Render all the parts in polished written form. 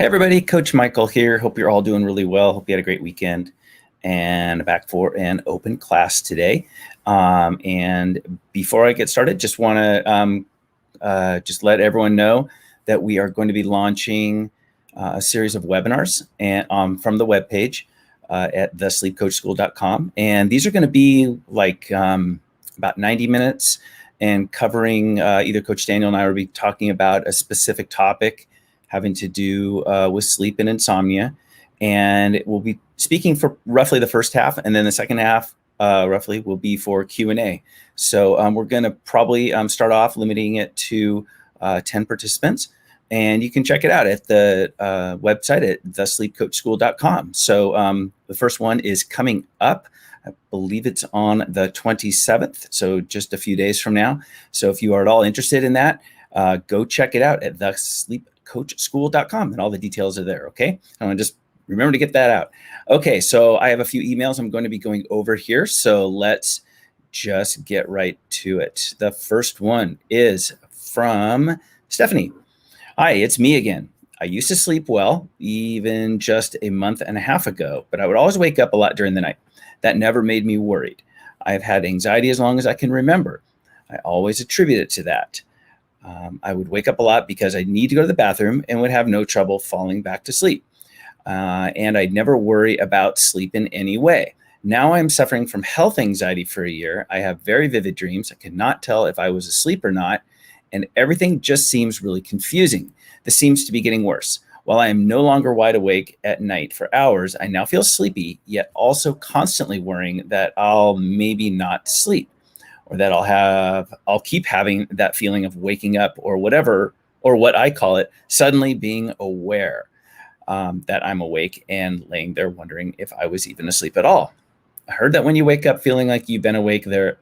Hey everybody, Coach Michael here. Hope you're all doing really well. Hope you had a great weekend and back for an open class today. And before I get started, just want to just let everyone know that we are going to be launching a series of webinars and from the webpage at thesleepcoachschool.com. And these are going to be like about 90 minutes and covering either Coach Daniel and I will be talking about a specific topic having to do with sleep and insomnia. And we'll be speaking for roughly the first half, and then the second half roughly will be for Q&A. So we're going to probably start off limiting it to 10 participants. And you can check it out at the website at thesleepcoachschool.com. So the first one is coming up. I believe it's on the 27th, so just a few days from now. So if you are at all interested in that, go check it out at thesleepcoachschool.com, and all the details are there, okay? I want to just remember to get that out. Okay, so I have a few emails I'm going to be going over here, so let's just get right to it. The first one is from Stephanie. Hi, it's me again. I used to sleep well, even just a month and a half ago, but I would always wake up a lot during the night. That never made me worried. I've had anxiety as long as I can remember. I always attribute it to that. I would wake up a lot because I need to go to the bathroom and would have no trouble falling back to sleep. And I'd never worry about sleep in any way. Now I'm suffering from health anxiety for a year. I have very vivid dreams. I could not tell if I was asleep or not, and everything just seems really confusing. This seems to be getting worse. While I am no longer wide awake at night for hours, I now feel sleepy, yet also constantly worrying that I'll maybe not sleep, or that I'll keep having that feeling of waking up or whatever, or what I call it, suddenly being aware that I'm awake and laying there wondering if I was even asleep at all. I heard that when you wake up feeling like you've been awake the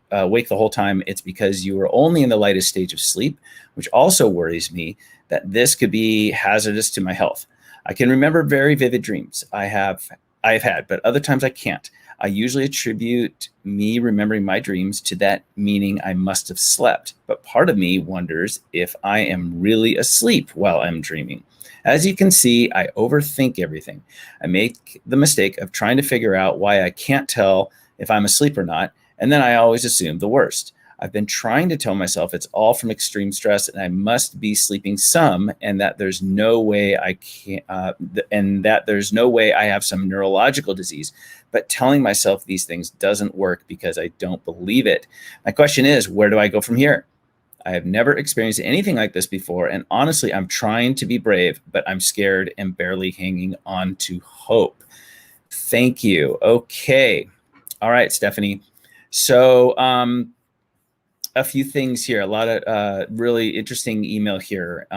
whole time, it's because you were only in the lightest stage of sleep, which also worries me that this could be hazardous to my health. I can remember very vivid dreams I've had, but other times I can't. I usually attribute me remembering my dreams to that, meaning I must have slept. But part of me wonders if I am really asleep while I'm dreaming. As you can see, I overthink everything. I make the mistake of trying to figure out why I can't tell if I'm asleep or not, and then I always assume the worst. I've been trying to tell myself it's all from extreme stress and I must be sleeping some, and that there's no way I have some neurological disease. But telling myself these things doesn't work because I don't believe it. My question is, where do I go from here? I have never experienced anything like this before, and honestly, I'm trying to be brave, but I'm scared and barely hanging on to hope. Thank you. Okay. All right, Stephanie. So a few things here, a lot of really interesting email here.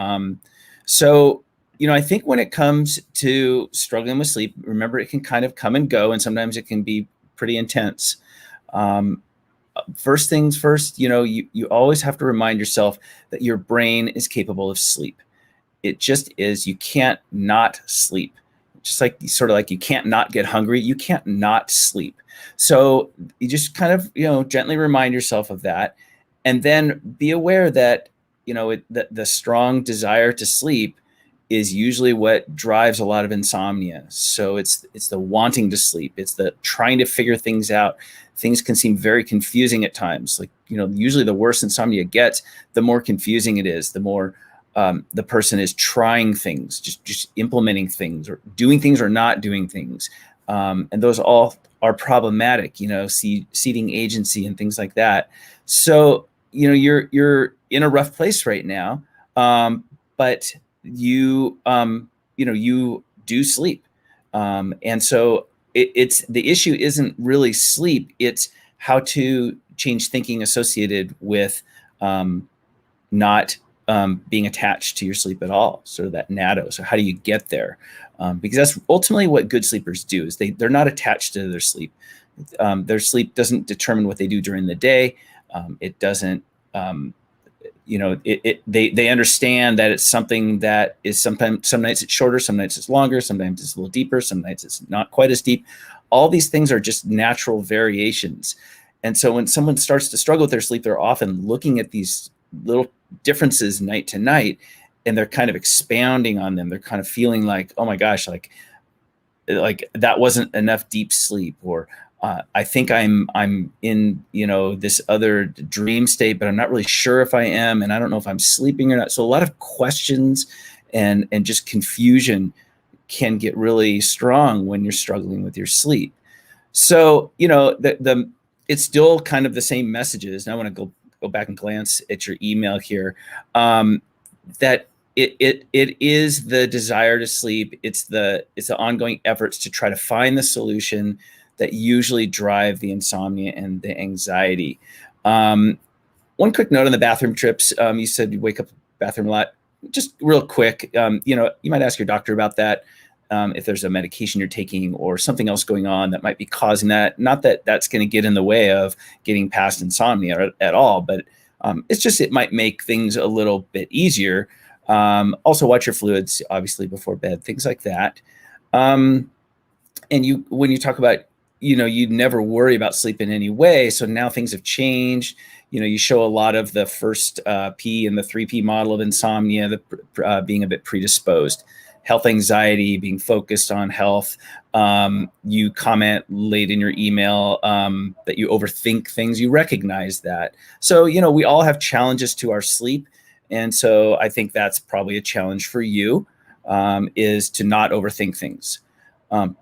So, I think when it comes to struggling with sleep, remember it can kind of come and go, and sometimes it can be pretty intense. First things first, you always have to remind yourself that your brain is capable of sleep. It just is. You can't not sleep. Just like you can't not get hungry, you can't not sleep. So you just kind of, gently remind yourself of that. And then be aware that, the strong desire to sleep is usually what drives a lot of insomnia. So it's the wanting to sleep. It's the trying to figure things out. Things can seem very confusing at times. Like, usually the worse insomnia gets, the more confusing it is, the more the person is trying things, just implementing things or doing things or not doing things. And those all are problematic, seeding agency and things like that. So, you're in a rough place right now, but you do sleep. And so it's the issue isn't really sleep. It's how to change thinking associated with not being attached to your sleep at all, sort of that natto. So how do you get there? Because that's ultimately what good sleepers do, is they're not attached to their sleep. Their sleep doesn't determine what they do during the day. It doesn't, they understand that it's something that is some nights it's shorter, some nights it's longer, sometimes it's a little deeper, some nights it's not quite as deep. All these things are just natural variations. And so when someone starts to struggle with their sleep, they're often looking at these little differences night to night and they're kind of expounding on them. They're kind of feeling like, oh my gosh, like that wasn't enough deep sleep, or I think I'm in, this other dream state, but I'm not really sure if I am, and I don't know if I'm sleeping or not. So a lot of questions and just confusion can get really strong when you're struggling with your sleep. So, it's still kind of the same messages. And I want to go back and glance at your email here. That it is the desire to sleep. It's the ongoing efforts to try to find the solution that usually drive the insomnia and the anxiety. One quick note on the bathroom trips. You said you wake up in the bathroom a lot. Just real quick, you might ask your doctor about that. If there's a medication you're taking or something else going on that might be causing that. Not that that's going to get in the way of getting past insomnia at all, but it's just, it might make things a little bit easier. Also watch your fluids, obviously, before bed, things like that. And when you talk about, you never worry about sleep in any way. So now things have changed. You show a lot of the first P and the 3P model of insomnia, being a bit predisposed. Health anxiety, being focused on health. You comment late in your email that you overthink things. You recognize that. So, we all have challenges to our sleep. And so I think that's probably a challenge for you, is to not overthink things.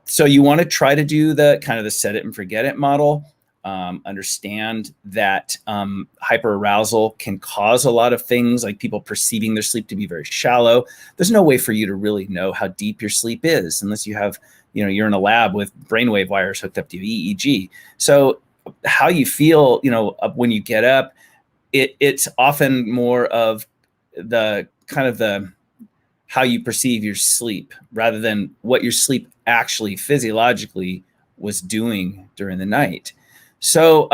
So you want to try to do the kind of the set it and forget it model. Understand that hyperarousal can cause a lot of things, like people perceiving their sleep to be very shallow. There's no way for you to really know how deep your sleep is unless you have, you're in a lab with brainwave wires hooked up to your EEG. So how you feel, when you get up, it's often more of the kind of the how you perceive your sleep rather than what your sleep actually physiologically was doing during the night. So,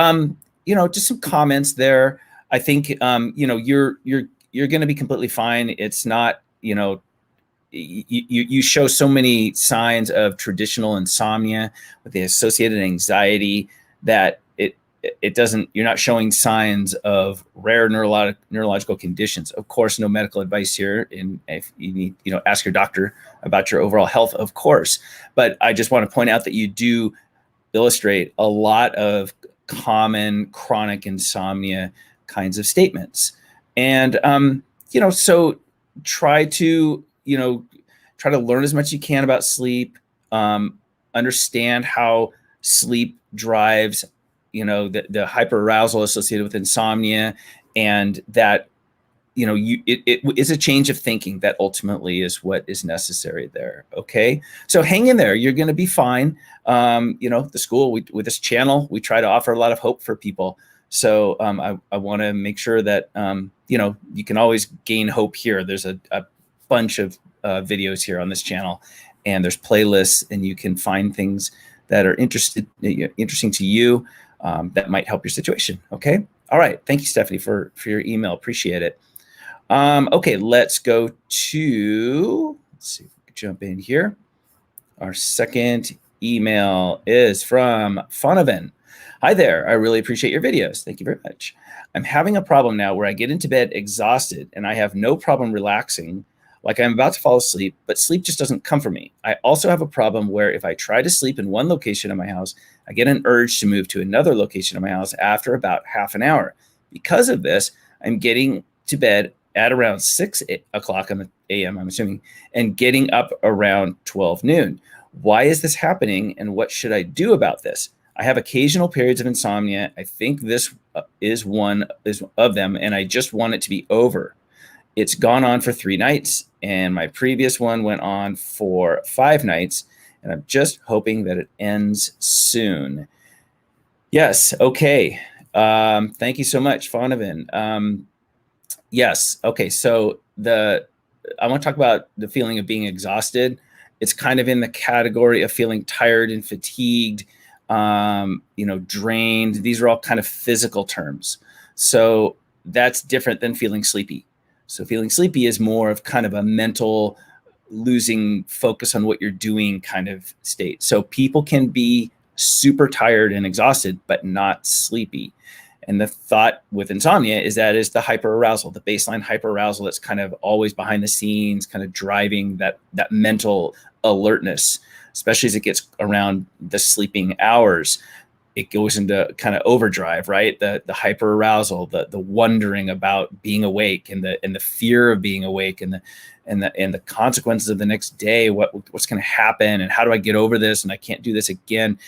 just some comments there. I think, you're going to be completely fine. It's not, you show so many signs of traditional insomnia with the associated anxiety that it doesn't, you're not showing signs of rare neurological conditions. Of course, no medical advice here. And if you need, ask your doctor about your overall health, of course. But I just want to point out that you do illustrate a lot of common chronic insomnia kinds of statements. And, so try to learn as much as you can about sleep, understand how sleep drives, the hyperarousal associated with insomnia, and that, it is a change of thinking that ultimately is what is necessary there. Okay. So hang in there. You're going to be fine. The school, with this channel, we try to offer a lot of hope for people. So I want to make sure that, you can always gain hope here. There's a bunch of videos here on this channel, and there's playlists, and you can find things that are interesting to you, that might help your situation. Okay. All right. Thank you, Stephanie, for your email. Appreciate it. Okay, let's go to, let's see if we can jump in here. Our second email is from Phonovan. Hi there. I really appreciate your videos. Thank you very much. I'm having a problem now where I get into bed exhausted and I have no problem relaxing, like I'm about to fall asleep, but sleep just doesn't come for me. I also have a problem where if I try to sleep in one location of my house, I get an urge to move to another location of my house after about half an hour. Because of this, I'm getting to bed at around 6 o'clock a.m., I'm assuming, and getting up around 12 noon. Why is this happening, and what should I do about this? I have occasional periods of insomnia. I think this is one of them, and I just want it to be over. It's gone on for 3 nights, and my previous one went on for 5 nights, and I'm just hoping that it ends soon. Yes, okay. Thank you so much, Phonovan. Yes. Okay. So I want to talk about the feeling of being exhausted. It's kind of in the category of feeling tired and fatigued, drained. These are all kind of physical terms. So that's different than feeling sleepy. So feeling sleepy is more of kind of a mental losing focus on what you're doing kind of state. So people can be super tired and exhausted, but not sleepy. And the thought with insomnia is that is the hyperarousal, the baseline hyperarousal that's kind of always behind the scenes, kind of driving that mental alertness, especially as it gets around the sleeping hours. It goes into kind of overdrive, right? The hyperarousal, the wondering about being awake, and the fear of being awake, and the consequences of the next day, what's going to happen, and how do I get over this, and I can't do this again.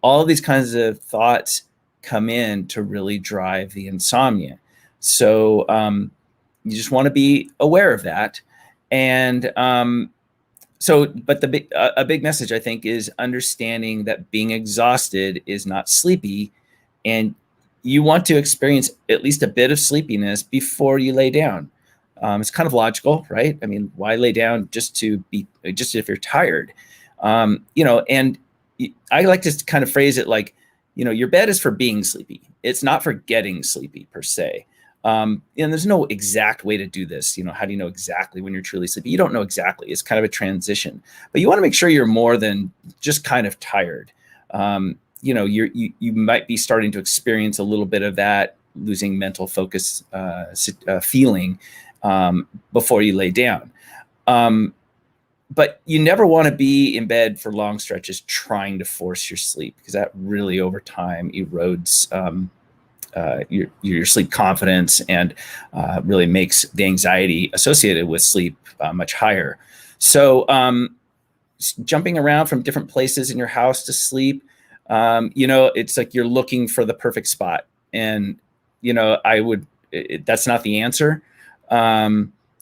All of these kinds of thoughts come in to really drive the insomnia. So you just want to be aware of that. And but a big message, I think, is understanding that being exhausted is not sleepy, and you want to experience at least a bit of sleepiness before you lay down. It's kind of logical, right? I mean, why lay down just if you're tired? And I like to kind of phrase it like, your bed is for being sleepy. It's not for getting sleepy per se. And there's no exact way to do this. How do you know exactly when you're truly sleepy? You don't know exactly. It's kind of a transition, but you want to make sure you're more than just kind of tired. You might be starting to experience a little bit of that losing mental focus feeling before you lay down. But you never want to be in bed for long stretches trying to force your sleep, because that really over time erodes your sleep confidence and really makes the anxiety associated with sleep much higher. So jumping around from different places in your house to sleep, it's like you're looking for the perfect spot. And, that's not the answer.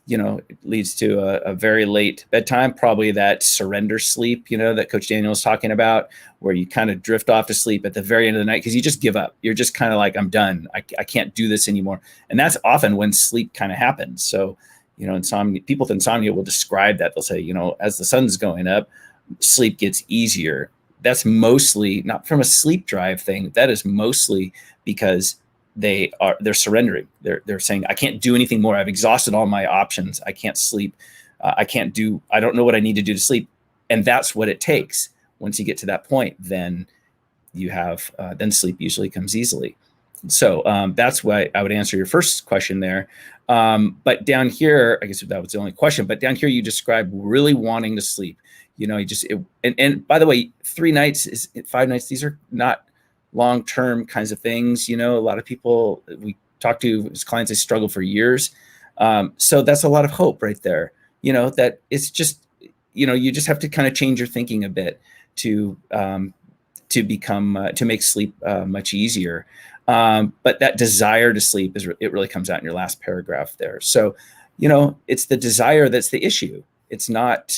It leads to a very late bedtime, probably that surrender sleep, that Coach Daniel was talking about, where you kind of drift off to sleep at the very end of the night because you just give up. You're just kind of like, I'm done. I can't do this anymore. And that's often when sleep kind of happens. So, people with insomnia will describe that. They'll say, as the sun's going up, sleep gets easier. That's mostly not from a sleep drive thing. That is mostly because they're surrendering. They're saying, I can't do anything more. I've exhausted all my options. I can't sleep. I don't know what I need to do to sleep. And that's what it takes. Once you get to that point, then you have, then sleep usually comes easily. So that's why I would answer your first question there. But down here, I guess that was the only question, but down here you describe really wanting to sleep. And by the way, 5 nights, these are not long-term kinds of things. A lot of people we talk to as clients, they struggle for years. So that's a lot of hope right there. That it's just, you just have to kind of change your thinking a bit to make sleep much easier. But that desire to sleep it really comes out in your last paragraph there. So, it's the desire that's the issue. It's not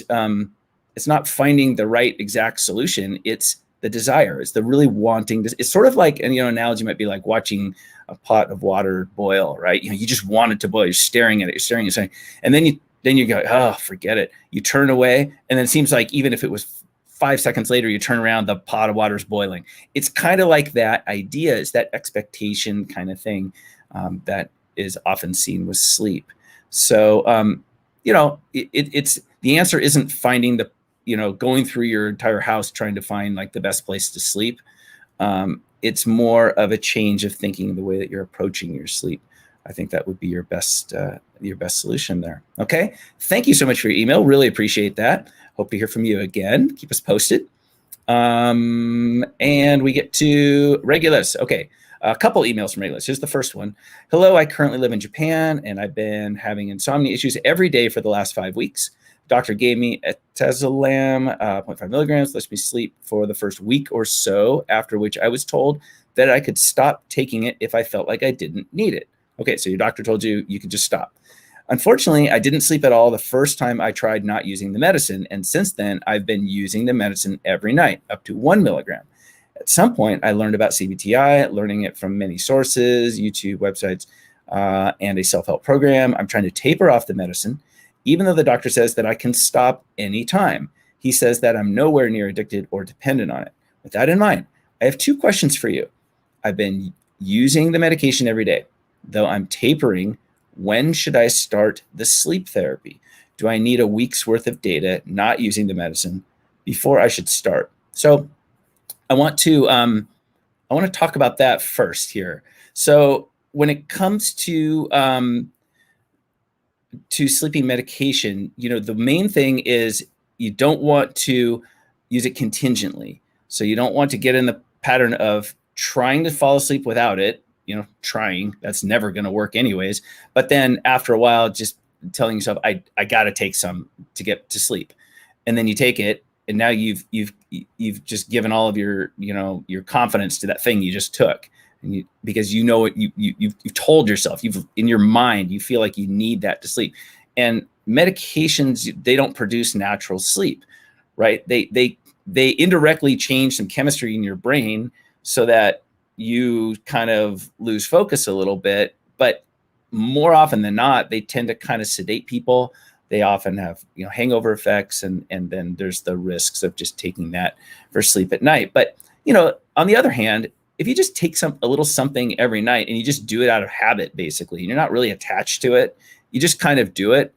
finding the right exact solution. It's the desire. It's the really wanting to. It's sort of like, and analogy might be like watching a pot of water boil, right? You just want it to boil. You're staring at it, and then you go, oh, forget it. You turn away, and then it seems like even if it was 5 seconds later, you turn around, the pot of water is boiling. It's kind of like that idea. Is that expectation kind of thing that is often seen with sleep. So it's the answer isn't finding the going through your entire house trying to find like the best place to sleep. It's more of a change of thinking, the way that you're approaching your sleep. I think that would be your best solution there. Okay. Thank you so much for your email. Really appreciate that. Hope to hear from you again. Keep us posted. And we get to Regulus. Okay. A couple emails from Regulus. Here's the first one. Hello, I currently live in Japan and I've been having insomnia issues every day for the last 5 weeks. Doctor gave me Etazolam, 0.5 milligrams, lets me sleep for the first week or so, after which I was told that I could stop taking it if I felt like I didn't need it. Okay, so your doctor told you could just stop. Unfortunately, I didn't sleep at all the first time I tried not using the medicine, and since then, I've been using the medicine every night, up to 1 milligram. At some point, I learned about CBTI, learning it from many sources, YouTube websites, and a self-help program. I'm trying to taper off the medicine, even though the doctor says that I can stop anytime. He says that I'm nowhere near addicted or dependent on it. With that in mind, I have 2 questions for you. I've been using the medication every day. Though I'm tapering, when should I start the sleep therapy? Do I need a week's worth of data not using the medicine before I should start? So I want to talk about that first here. So when it comes to sleeping medication, the main thing is you don't want to use it contingently. So you don't want to get in the pattern of trying to fall asleep without it, trying, that's never going to work anyways. But then after a while, just telling yourself, I got to take some to get to sleep. And then you take it, and now you've just given all of your confidence to that thing you just took. And because you've told yourself, in your mind, you feel like you need that to sleep. And medications, they don't produce natural sleep, right? They indirectly change some chemistry in your brain so that you kind of lose focus a little bit. But more often than not, they tend to kind of sedate people. They often have hangover effects, and then there's the risks of just taking that for sleep at night. But on the other hand, if you just take a little something every night and you just do it out of habit, basically, and you're not really attached to it, you just kind of do it,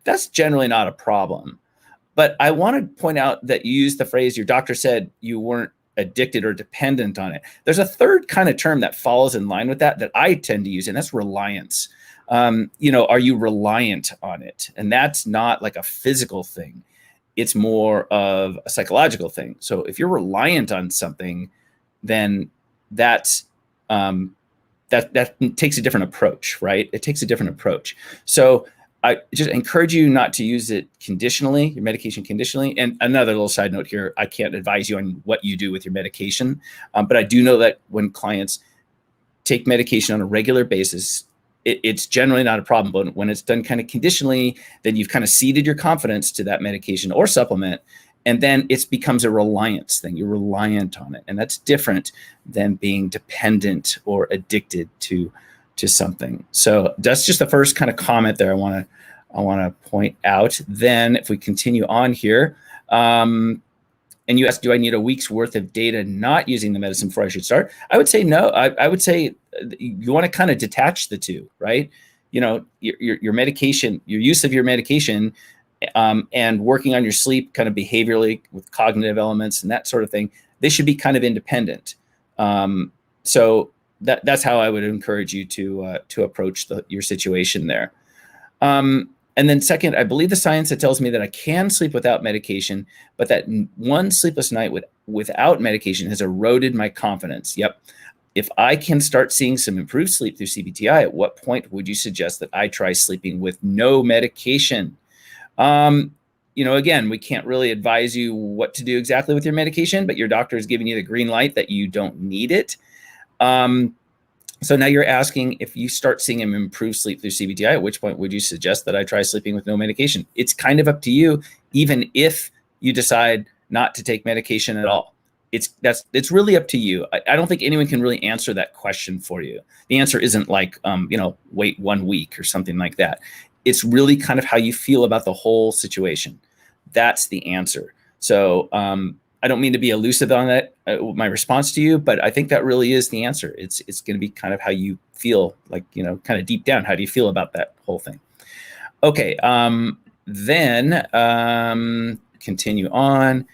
that's generally not a problem. But I want to point out that you used the phrase, your doctor said you weren't addicted or dependent on it. There's a third kind of term that falls in line with that I tend to use, and that's reliance. Are you reliant on it? And that's not like a physical thing. It's more of a psychological thing. So if you're reliant on something, then that takes a different approach, right? It takes a different approach. So I just encourage you not to use it conditionally, your medication conditionally. And another little side note here, I can't advise you on what you do with your medication, but I do know that when clients take medication on a regular basis, it's generally not a problem. But when it's done kind of conditionally, then you've kind of ceded your confidence to that medication or supplement, and then it becomes a reliance thing. You're reliant on it, and that's different than being dependent or addicted to something. So that's just the first kind of comment there I want to point out. Then if we continue on here, and you asked, do I need a week's worth of data not using the medicine before I should start? I would say no. I would say you want to kind of detach the two, right? Your medication, your use of your medication, and working on your sleep kind of behaviorally with cognitive elements and that sort of thing, they should be kind of independent. So that's how I would encourage you to approach your situation there. And then second, I believe the science that tells me that I can sleep without medication, but that one sleepless night without medication has eroded my confidence. Yep. If I can start seeing some improved sleep through CBTI, at what point would you suggest that I try sleeping with no medication? Again, we can't really advise you what to do exactly with your medication, but your doctor is giving you the green light that you don't need it. So now you're asking, if you start seeing him improve sleep through CBTI, at which point would you suggest that I try sleeping with no medication? It's kind of up to you, even if you decide not to take medication at all. It's really up to you. I don't think anyone can really answer that question for you. The answer isn't like, wait 1 week or something like that. It's really kind of how you feel about the whole situation. That's the answer. So, I don't mean to be elusive on that, my response to you, but I think that really is the answer. It's going to be kind of how you feel, like, kind of deep down. How do you feel about that whole thing? Okay. Then continue on.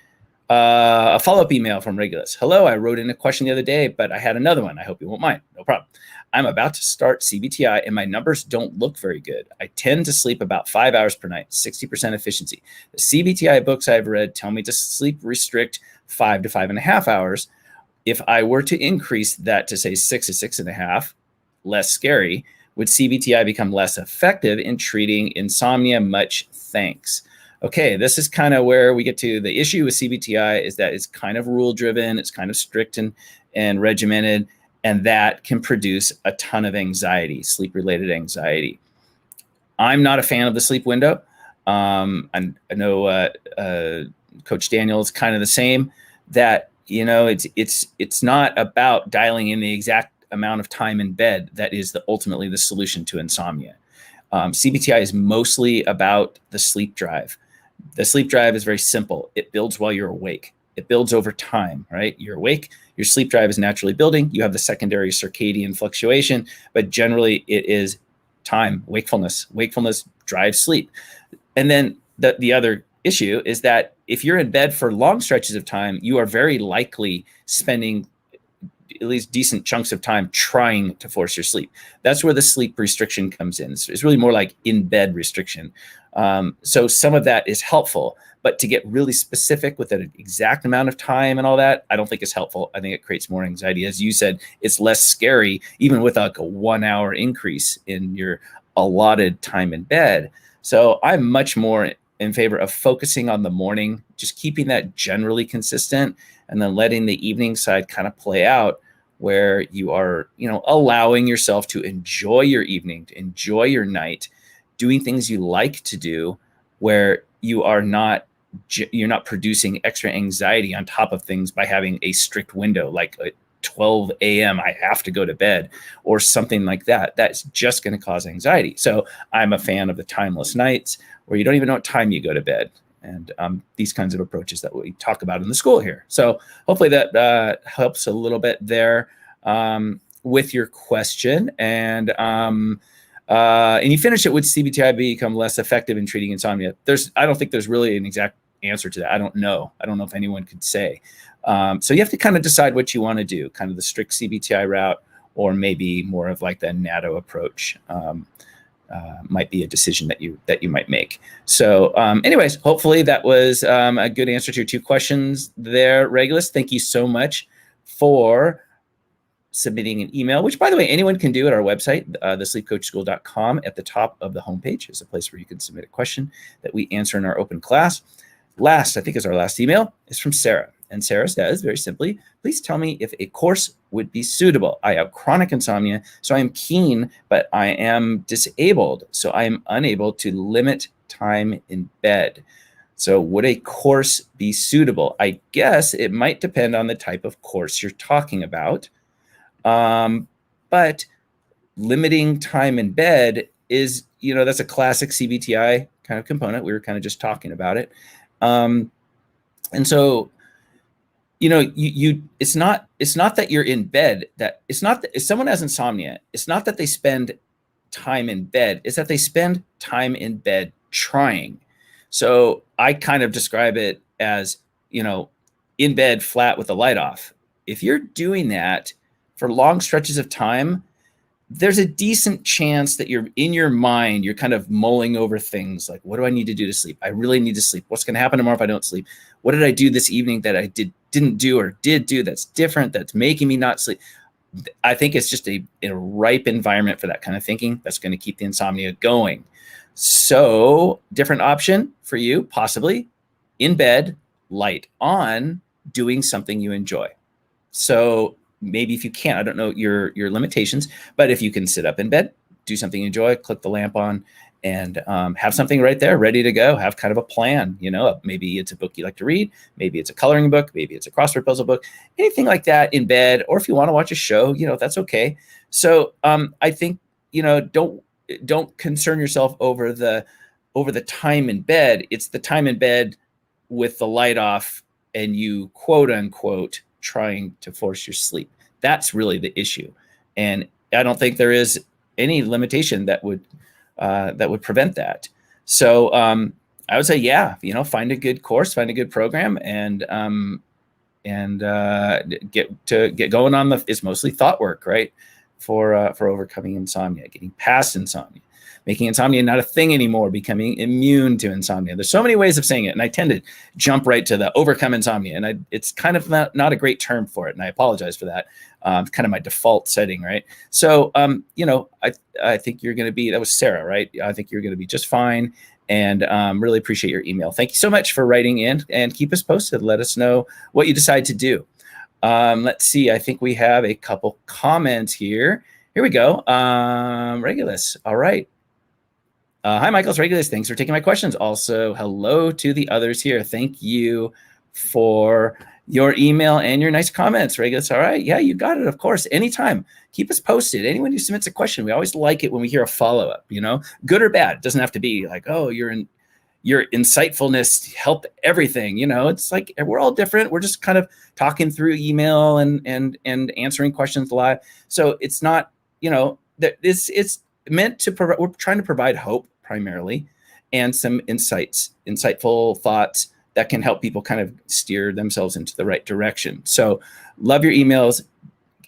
A follow-up email from Regulus. Hello, I wrote in a question the other day, but I had another one. I hope you won't mind. No problem. I'm about to start CBTI and my numbers don't look very good. I tend to sleep about 5 hours per night, 60% efficiency. The CBTI books I've read tell me to sleep restrict 5 to 5.5 hours. If I were to increase that to say 6 to 6.5, less scary, would CBTI become less effective in treating insomnia? Much thanks. Okay, this is kind of where we get to the issue with CBTI, is that it's kind of rule driven, it's kind of strict and regimented, and that can produce a ton of anxiety, sleep related anxiety. I'm not a fan of the sleep window. I know Coach Daniel is kind of the same, that it's not about dialing in the exact amount of time in bed that is ultimately the solution to insomnia. CBTI is mostly about the sleep drive. The sleep drive is very simple. It builds while you're awake. It builds over time, right? You're awake, your sleep drive is naturally building. You have the secondary circadian fluctuation, but generally it is time, wakefulness. Wakefulness drives sleep. And then the other issue is that if you're in bed for long stretches of time, you are very likely spending at least decent chunks of time trying to force your sleep. That's where the sleep restriction comes in. It's really more like in bed restriction. So some of that is helpful, but to get really specific with an exact amount of time and all that, I don't think is helpful. I think it creates more anxiety. As you said, it's less scary, even with like a 1 hour increase in your allotted time in bed. So I'm much more in favor of focusing on the morning, just keeping that generally consistent, and then letting the evening side kind of play out, where you are, allowing yourself to enjoy your evening, to enjoy your night, doing things you like to do, where you're not producing extra anxiety on top of things by having a strict window, like 12 a.m. I have to go to bed or something like that. That's just going to cause anxiety. So I'm a fan of the timeless nights where you don't even know what time you go to bed, and these kinds of approaches that we talk about in the school here. So hopefully that helps a little bit there with your question. And you finish it with CBTI become less effective in treating insomnia. I don't think there's really an exact answer to that. I don't know if anyone could say. So you have to kind of decide what you want to do, kind of the strict CBTI route, or maybe more of like the natto approach. Might be a decision that you might make. So anyways, hopefully that was a good answer to your 2 questions there, Regulus. Thank you so much for submitting an email, which, by the way, anyone can do at our website, thesleepcoachschool.com. At the top of the homepage is a place where you can submit a question that we answer in our open class. I think is our last email, is from Sarah. And Sarah says, very simply, please tell me if a course would be suitable. I have chronic insomnia, so I am keen, but I am disabled, so I am unable to limit time in bed. So would a course be suitable? I guess it might depend on the type of course you're talking about. But limiting time in bed is, that's a classic CBTI kind of component. We were kind of just talking about it. And so, it's not that you're in bed, that it's not that if someone has insomnia, it's not that they spend time in bed, it's that they spend time in bed trying. So I kind of describe it as, in bed flat with the light off. If you're doing that for long stretches of time, there's a decent chance that you're in your mind, you're kind of mulling over things like, what do I need to do to sleep? I really need to sleep. What's going to happen tomorrow if I don't sleep? What did I do this evening that I didn't do or did do that's different, that's making me not sleep? I think it's just a ripe environment for that kind of thinking that's going to keep the insomnia going. So different option for you, possibly in bed, light on, doing something you enjoy. So maybe if you can't, I don't know your limitations, but if you can sit up in bed, do something you enjoy, click the lamp on, and have something right there ready to go. Have kind of a plan, maybe it's a book you like to read, maybe it's a coloring book, maybe it's a crossword puzzle book, anything like that in bed. Or if you want to watch a show, that's okay. So I think, don't concern yourself over the time in bed. It's the time in bed with the light off and you quote unquote trying to force your sleep. That's really the issue. And I don't think there is any limitation that would prevent that. So I would say, find a good course, find a good program, and get going on it's mostly thought work, right? For overcoming insomnia, getting past insomnia, making insomnia not a thing anymore, becoming immune to insomnia. There's so many ways of saying it, and I tend to jump right to the overcome insomnia, and it's kind of not a great term for it, and I apologize for that. It's kind of my default setting, right? So, I think you're going to be, that was Sarah, right? I think you're going to be just fine, and really appreciate your email. Thank you so much for writing in, and keep us posted. Let us know what you decide to do. Let's see. I think we have a couple comments here. Here we go. Regulus. All right. Hi, Michael. It's Regulus. Thanks for taking my questions. Also, hello to the others here. Thank you for your email and your nice comments, Regulus. All right. Yeah, you got it. Of course. Anytime. Keep us posted. Anyone who submits a question, we always like it when we hear a follow-up, good or bad. It doesn't have to be like, oh, your insightfulness helped everything. It's like we're all different. We're just kind of talking through email and answering questions live. So it's not, that it's meant to provide, we're trying to provide hope primarily and some insightful thoughts that can help people kind of steer themselves into the right direction. So love your emails.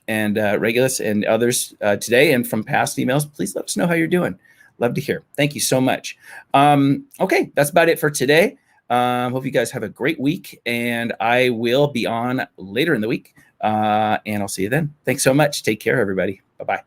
Regulus and others today, and from past emails, please let us know how you're doing. Love to hear. Thank you so much. Okay, that's about it for today. Hope you guys have a great week, and I will be on later in the week, and I'll see you then. Thanks so much. Take care, everybody. Bye-bye.